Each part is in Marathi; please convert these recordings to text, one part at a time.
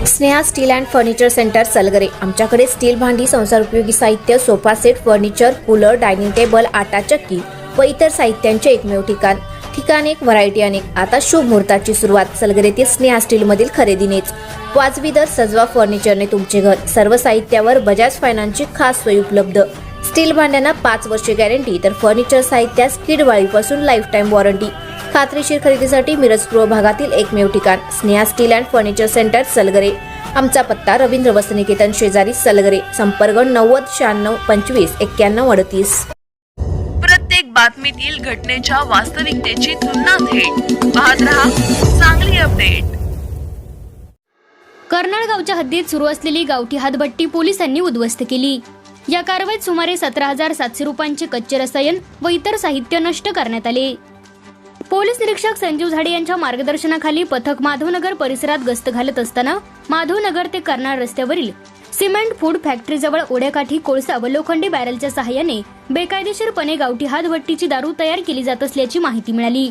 Sneha steel and furniture centre Salgare. आमच्याकडे स्टील भांडी, संसार उपयोगी साहित्य, sofa set, furniture, cooler, dining table, आटा चक्की व इतर साहित्यांचे एकमेव ठिकाण एक, व्हरायटी अनेक। आता शुभ मुहूर्ताची सुरुवात सलगरेतील स्नेहा स्टील मधील खरेदीनेच। वाजवी दर, सजवा फर्निचरने तुमचे घर। सर्व साहित्यावर बजाज फायनान्सची खास सोय उपलब्ध। स्टील भांड्यांना 5 वर्षे गॅरंटी, तर फर्निचर साहित्यास किडवाळीपासून लाईफ टाइम वॉरंटी। खात्रीशीर खरेदीसाठी मिरज पूर्व भागातील एकमेव ठिकाण Sneha steel and furniture centre Salgare. आमचा पत्ता रवींद्र वस्त्रनिकेतन शेजारी सलगरे। संपर्क 90 96 25 91 38। प्रत्येक बातमीतील घटनेच्या वास्तविकतेची तुलना थेट पाहत रहा चांगली अपडेट। कर्नाळ गावच्या हद्दीत सुरू असलेली गावठी हातभट्टी पोलिसांनी उद्ध्वस्त केली। या कारवाईत सुमारे 17,700 रुपयांचे कच्चे रसायन व इतर साहित्य नष्ट करण्यात आले। पोलीस निरीक्षक संजीव झाडे यांच्या मार्गदर्शनाखाली पथक माधवनगर परिसरात गस्त घालत असताना माधवनगर ते कर्नाळ रस्त्यावरील सिमेंट फूड फॅक्टरीजवळ ओढ्याकाठी कोळसा व लोखंडी बॅरलच्या सहाय्याने बेकायदेशीरपणे गावठी हातभट्टीची दारू तयार केली जात असल्याची माहिती मिळाली।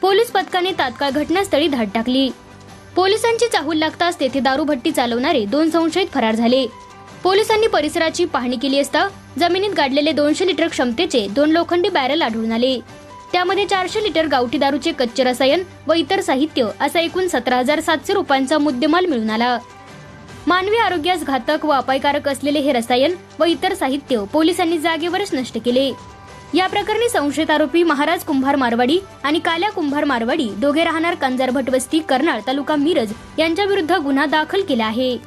पोलीस पथकाने तात्काळ घटनास्थळी धाड टाकली। पोलिसांची चाहूल लागताच तेथे दारूभट्टी चालवणारे 2 संशयित फरार झाले। पोलिसांनी परिसराची पाहणी केली असता जमिनीत गाडलेले 200 लिटर क्षमतेचे 2 लोखंडी बॅरल आढळून आले। त्यामध्ये 400 लिटर गावठी दारूचे कच्चे रसायन व इतर साहित्य असा एकूण 17,700 रुपयांचा मुद्देमाल मिळून आला। मानवी आरोग्यास घातक व अपायकारक असलेले हे रसायन व इतर साहित्य पोलिसांनी जागेवरच नष्ट केले। या प्रकरणी संशयित आरोपी महाराज कुंभार मारवाडी आणि काल्या कुंभार मारवाडी दोघे राहणार कंजारभट वस्ती कर्नाळ तालुका मिरज यांच्या विरुद्ध गुन्हा दाखल केला आहे।